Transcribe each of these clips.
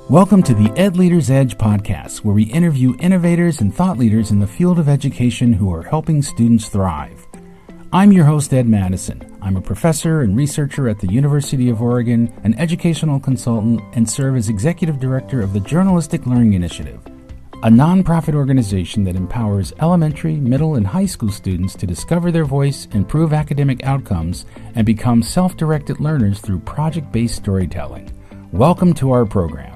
Welcome to the Ed Leaders Edge podcast, where we interview innovators and thought leaders in the field of education who are helping students thrive. I'm your host, Ed Madison. I'm a professor and researcher at the University of Oregon, an educational consultant, and serve as executive director of the Journalistic Learning Initiative, a nonprofit organization that empowers elementary, middle, and high school students to discover their voice, improve academic outcomes, and become self-directed learners through project-based storytelling. Welcome to our program.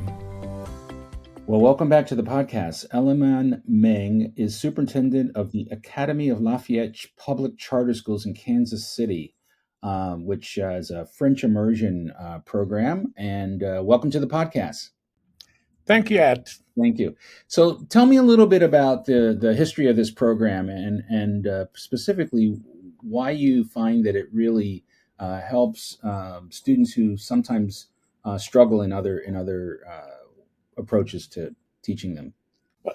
Well, welcome back to the podcast. Elimane Mbengue is superintendent of the Academy of Lafayette Public Charter Schools in Kansas City, which is a French immersion program. And welcome to the podcast. Thank you, Ed. Thank you. So tell me a little bit about the history of this program and specifically why you find that it really helps students who sometimes struggle in other approaches to teaching them.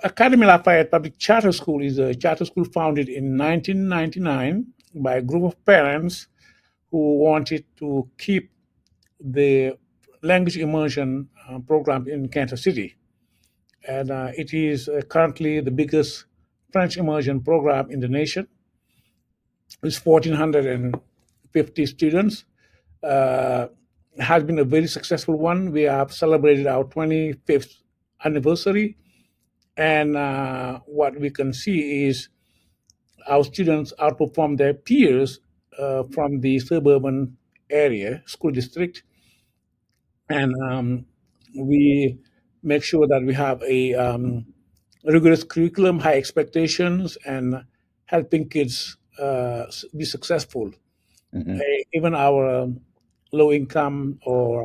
Academy Lafayette Public Charter School is a charter school founded in 1999 by a group of parents who wanted to keep the language immersion program in Kansas City. And it is currently the biggest French immersion program in the nation. It's 1,450 students. Has been a very successful one. We have celebrated our 25th anniversary. And what we can see is our students outperform their peers from the suburban area, school district. And we make sure that we have a rigorous curriculum, high expectations, and helping kids be successful. Mhm. Even our low income or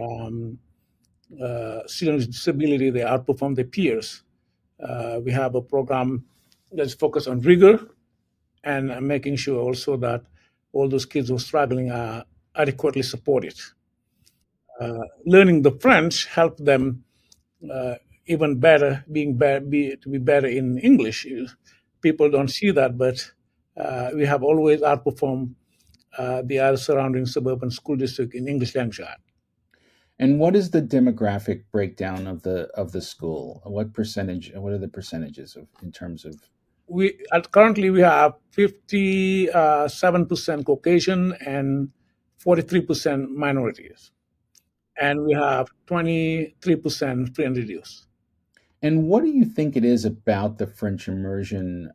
students with disability, they outperform their peers. We have a program that's focused on rigor and making sure also that all those kids who are struggling are adequately supported. Learning the French help them even better, to be better in English. People don't see that, but we have always outperformed the other surrounding suburban school district in English language art. And what is the demographic breakdown of the school? What are the percentages in terms of? Currently we have 57% Caucasian and 43% minorities, and we have 23% free and reduced. And what do you think it is about the French immersion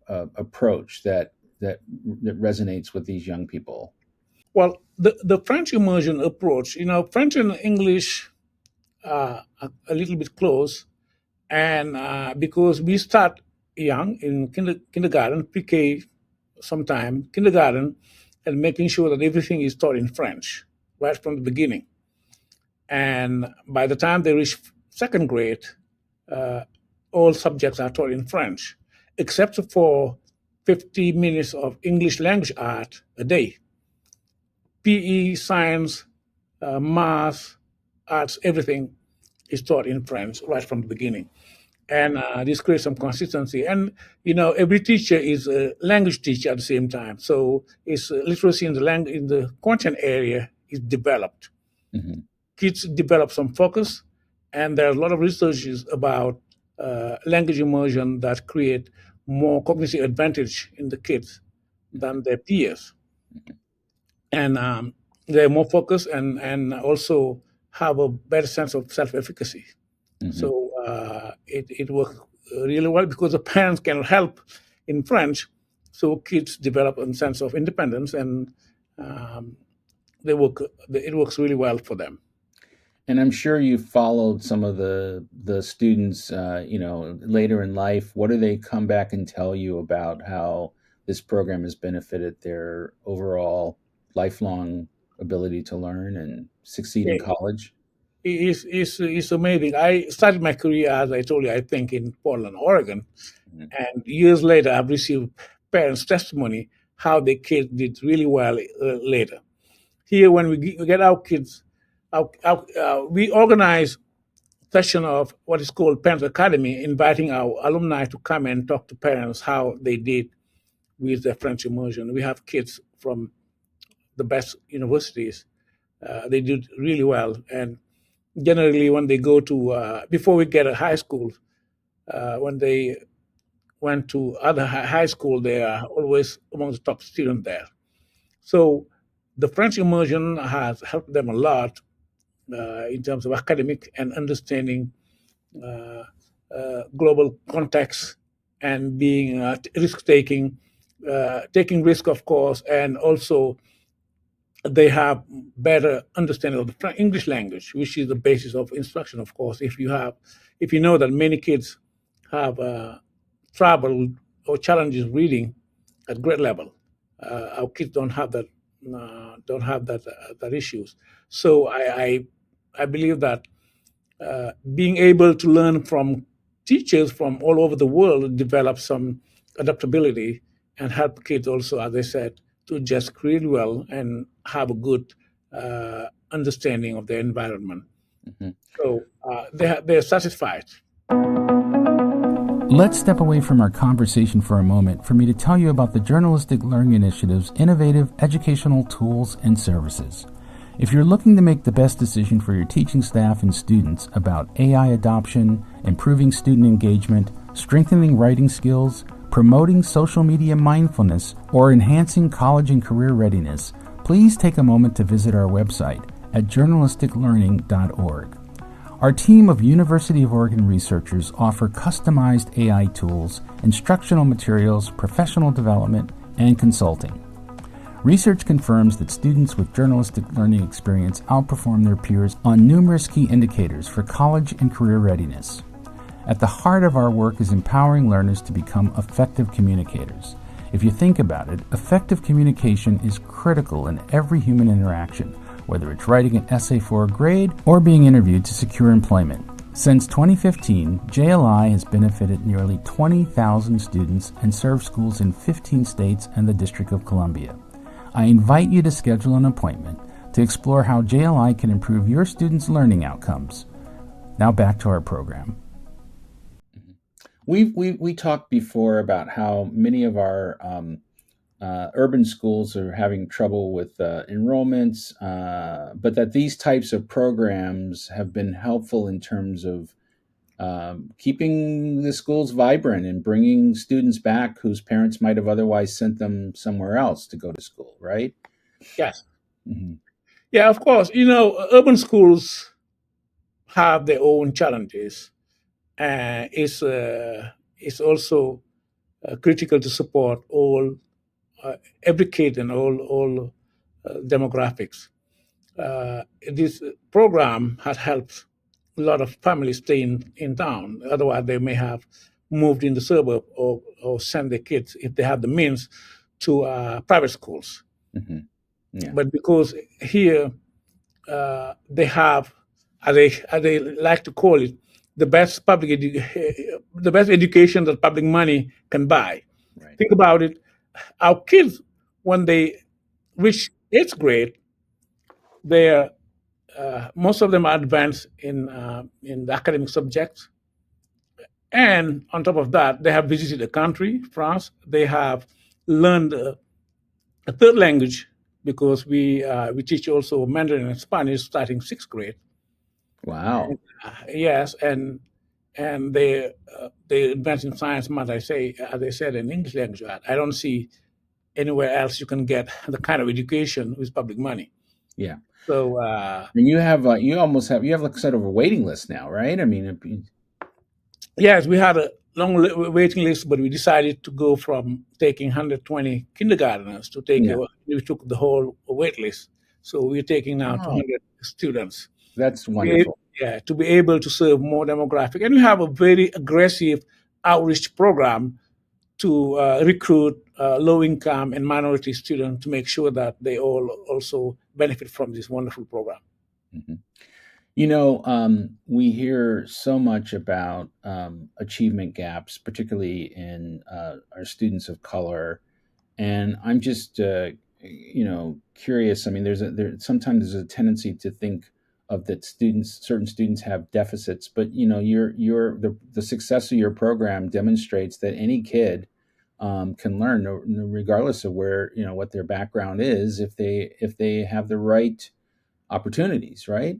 approach that resonates with these young people? Well, the French immersion approach, French and English are a little bit close, and because we start young in kindergarten, pre-K, sometime kindergarten, and making sure that everything is taught in French right from the beginning. And by the time they reach second grade, uh, all subjects are taught in French, except for 50 minutes of English language art a day. PE, science, math, arts, everything is taught in French right from the beginning. And this creates some consistency. And, every teacher is a language teacher at the same time. So it's literacy in the content area is developed. Mm-hmm. Kids develop some focus, and there are a lot of researches about language immersion that create more cognitive advantage in the kids than their peers. And they're more focused and also have a better sense of self-efficacy. Mm-hmm. So it works really well because the parents can help in French, so kids develop a sense of independence, and um, it works really well for them. And I'm sure you followed some of the students, later in life. What do they come back and tell you about how this program has benefited their overall lifelong ability to learn and succeed in college? It's amazing. I started my career, as I told you, I think in Portland, Oregon, Mm-hmm. and years later, I've received parents' testimony how their kids did really well later. Here, when we get our kids, we organize session of what is called Parents Academy, inviting our alumni to come and talk to parents how they did with the French immersion. We have kids from the best universities. They did really well, and generally when they go to before we get a high school, when they went to other high school, they are always among the top students there. So the French immersion has helped them a lot in terms of academic and understanding uh, global context and being risk taking, taking risk, of course, and also they have better understanding of the English language, which is the basis of instruction. Of course, if you know that many kids have trouble or challenges reading at grade level, our kids don't have that issues. So I believe that being able to learn from teachers from all over the world develop some adaptability and help kids also, as I said, to just create well and have a good understanding of their environment. Mhm. So they're satisfied. Let's step away from our conversation for a moment for me to tell you about the Journalistic Learning Initiative's innovative educational tools and services. If you're looking to make the best decision for your teaching staff and students about AI adoption, improving student engagement, strengthening writing skills, promoting social media mindfulness, or enhancing college and career readiness, please take a moment to visit our website at journalisticlearning.org. Our team of University of Oregon researchers offer customized AI tools, instructional materials, professional development, and consulting. Research confirms that students with journalistic learning experience outperform their peers on numerous key indicators for college and career readiness. At the heart of our work is empowering learners to become effective communicators. If you think about it, effective communication is critical in every human interaction, whether it's writing an essay for a grade or being interviewed to secure employment. Since 2015, JLI has benefited nearly 20,000 students and served schools in 15 states and the District of Columbia. I invite you to schedule an appointment to explore how JLI can improve your students' learning outcomes. Now back to our program. We talked before about how many of our urban schools are having trouble with enrollments, but that these types of programs have been helpful in terms of keeping the schools vibrant and bringing students back whose parents might have otherwise sent them somewhere else to go to school, right? Yes. Mm-hmm. Yeah, of course. Urban schools have their own challenges, and it's also critical to support all every kid and all demographics. This program has helped a lot of families stay in town. Otherwise, they may have moved in the suburb or send their kids, if they have the means, to private schools. Mm-hmm. Yeah. But because here they have, as they like to call it, the best the best education that public money can buy. Right. Think about it. Our kids, when they reach eighth grade, they're most of them are advanced in the academic subjects, and on top of that, they have visited the country, France. They have learned a third language because we teach also Mandarin and Spanish starting sixth grade. Wow. Yes, and they advance in science, math. I say, as I said, in English language. I don't see anywhere else you can get the kind of education with public money. Yeah. So And you have like sort of a waiting list now, right? I mean, yes, we had a long waiting list, but we decided to go from taking 120 kindergarteners to yeah. we took the whole wait list. So we're taking now Oh, 200 students. that's Be, wonderful. yeah, to be able to serve more demographic. And we have a very aggressive outreach program to recruit low income and minority students to make sure that they all also benefit from this wonderful program. Mm-hmm. We hear so much about achievement gaps, particularly in our students of color, and I'm just, curious. I mean, sometimes there's a tendency to think of that certain students have deficits, but the success of your program demonstrates that any kid can learn, regardless of where what their background is, if they have the right opportunities, right?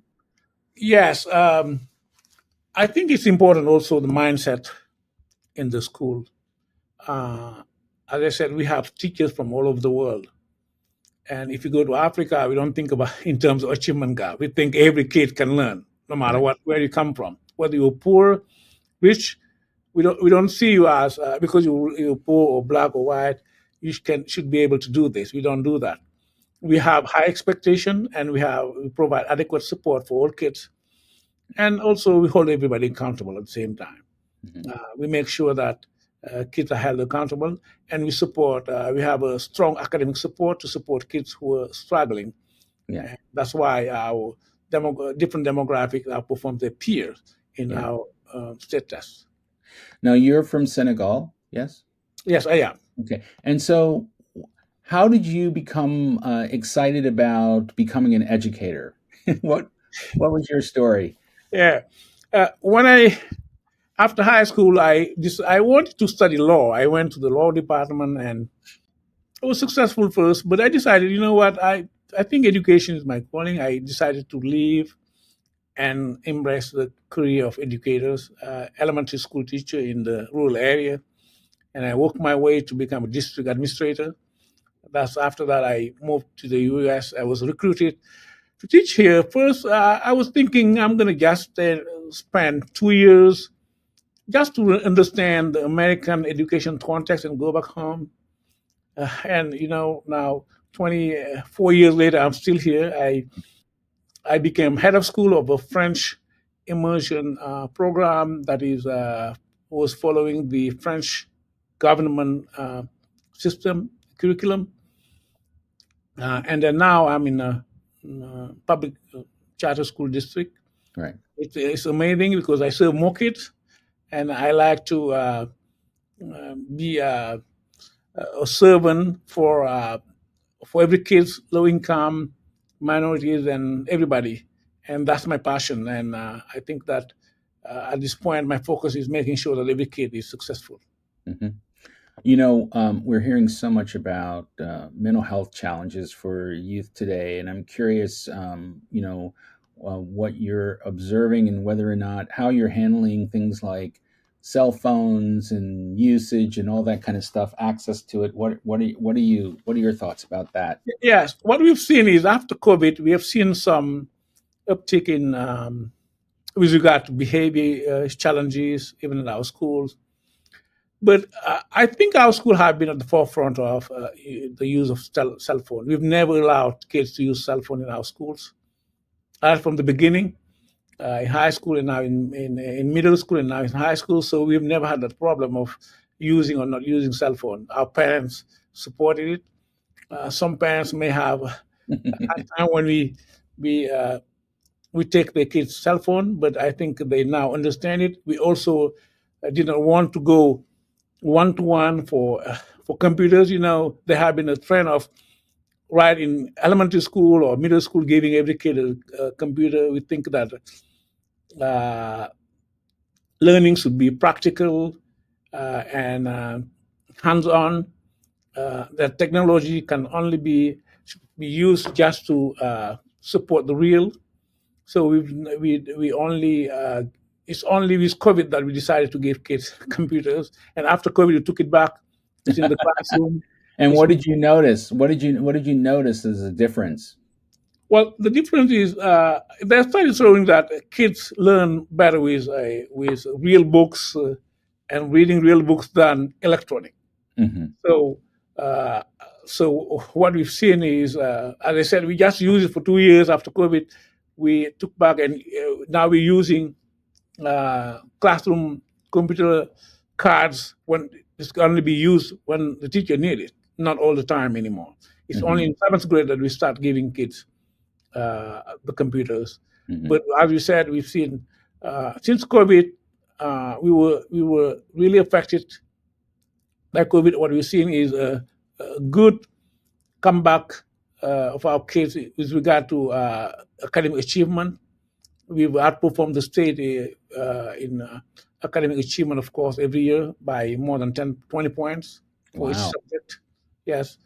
Yes, I think it's important also the mindset in the school. Uh, as I said, we have teachers from all over the world. And if you go to Africa, we don't think about in terms of achievement gap. We think every kid can learn, no matter Right. where you come from, whether you're poor, rich. We don't see you as because you're poor or black or white. You should be able to do this. We don't do that. We have high expectation, and we provide adequate support for all kids, and also we hold everybody accountable at the same time. Mhm. We make sure that kids are held accountable, and we support. We have a strong academic support to support kids who are struggling. Yeah. And that's why our different demographics outperform their peers in Yeah. our state tests. Now you're from Senegal, yes? Yes, I am. Okay. And so, how did you become excited about becoming an educator? what What was your story? Yeah. When I After high school, I wanted to study law. I went to the law department, and I was successful first. But I decided, you know what, I think education is my calling. I decided to leave and embrace the career of educators, elementary school teacher in the rural area, and I worked my way to become a district administrator. That's after that I moved to the U.S. I was recruited to teach here. First, I was thinking I'm going to just spend 2 years just to understand the American education context and go back home. And now 24 years later, I'm still here. I became head of school of a French immersion program that is was following the French government system curriculum, and then now I'm in a public charter school district. Right. It's amazing because I serve more kids, and I like to be a servant for every kids, low income, minorities, and everybody. And that's my passion. And I think that at this point, my focus is making sure that every kid is successful. Hmm. We're hearing so much about mental health challenges for youth today, and I'm curious, what you're observing and whether or not how you're handling things like cell phones and usage and all that kind of stuff, access to it. What are your thoughts about that? Yes, what we've seen is after COVID, we have seen some uptick in with regard to behavior challenges, even in our schools. But I think our school have been at the forefront of the use of cell phone. We've never allowed kids to use cell phone in our schools. From the beginning, in high school and now in middle school and now in high school. So we've never had that problem of using or not using cell phone. Our parents supported it. Some parents may have had time when we uh, we take their kids' cell phone, but I think they now understand it. We also didn't want to go one to one for computers. There have been a trend of right in elementary school or middle school giving every kid a computer. We think that uh, learning should be practical and hands-on. That technology can only should be used just to support the real. So we only it's only with COVID that we decided to give kids computers, and after COVID, we took it back. It's in the classroom. And It's what did you notice as a difference? Well, the difference is their studies showing that kids learn better with real books and reading real books than electronic. Hmm. So, uh, so what we've seen is, as I said, we just used it for 2 years after COVID. We took back, and now we're using classroom computer cards when it's going to be used when the teacher needs it, not all the time anymore. It's only Hmm. in seventh grade that we start giving kids the computers. Hmm. But as you said, we've seen since COVID, we were really affected by COVID. What we've seen is a good comeback of our kids with regard to academic achievement. We've outperformed the state in academic achievement, of course, every year by more than 10, 20 points for each Wow. subject. Yes,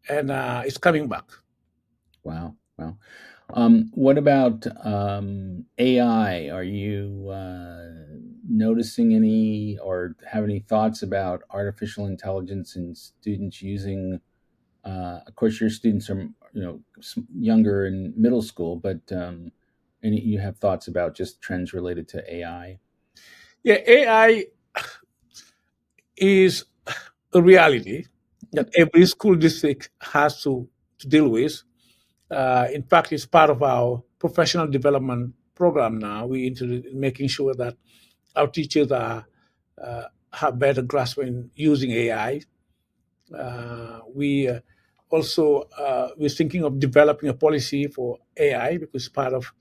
and it's coming back. Wow. Wow. What about AI? Are you noticing any or have any thoughts about artificial intelligence and students using? Of course, your students are younger in middle school, but you have thoughts about just trends related to AI? Yeah, AI is a reality that every school district has to deal with. In fact, it's part of our professional development program now. We into making sure that our teachers have better grasp in using AI. We also we're thinking of developing a policy for AI because part of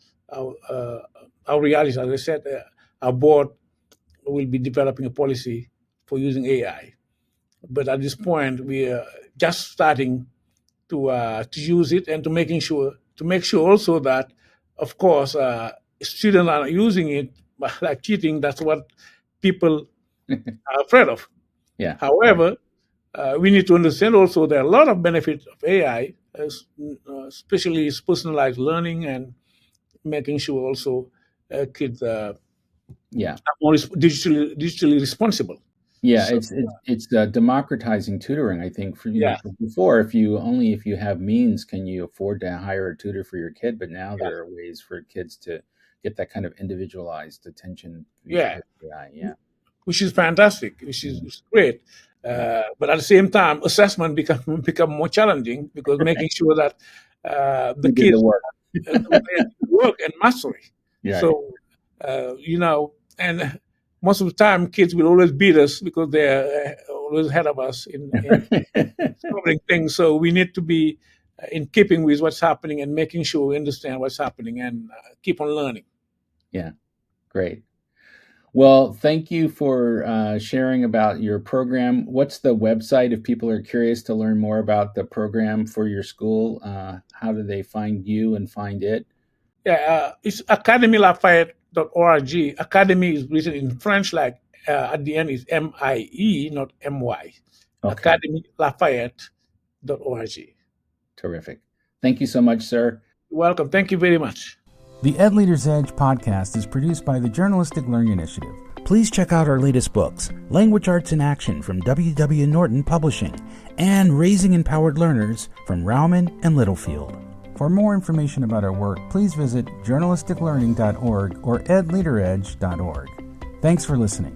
our reality, as I said, our board will be developing a policy for using AI. But at this point, we are just starting to use it and to make sure also that, of course, students are using it like cheating. That's what people are afraid of. Yeah. However, we need to understand also there are a lot of benefits of AI, especially its personalized learning and making sure also kids Yeah. are more digitally responsible. Yeah, So it's democratizing tutoring. I think yeah, before, if you have means can you afford to hire a tutor for your kid, but now yeah, there are ways for kids to get that kind of individualized attention yeah, because of AI. Yeah, which is fantastic, which yeah, is great. yeah. But at the same time, assessment become more challenging because making sure that the Who did the kids work? work and mastery. Yeah. So and most of the time, kids will always beat us because they're always ahead of us in discovering things. So we need to be in keeping with what's happening and making sure we understand what's happening and keep on learning. Yeah, great. Well, thank you for sharing about your program. What's the website if people are curious to learn more about the program for your school? How do they find you and find it? Yeah, it's academylafayette.org. Academy is written in French, like at the end is MIE, not MY. Okay, Academylafayette.org. terrific. Thank you so much, sir. Welcome. Thank you very much. The Ed Leader's Edge podcast is produced by the Journalistic Learning Initiative. Please check out our latest books, Language Arts in Action from W.W. Norton Publishing, and Raising Empowered Learners from Rauman and Littlefield. For more information about our work, please visit journalisticlearning.org or edleaderedge.org. Thanks for listening.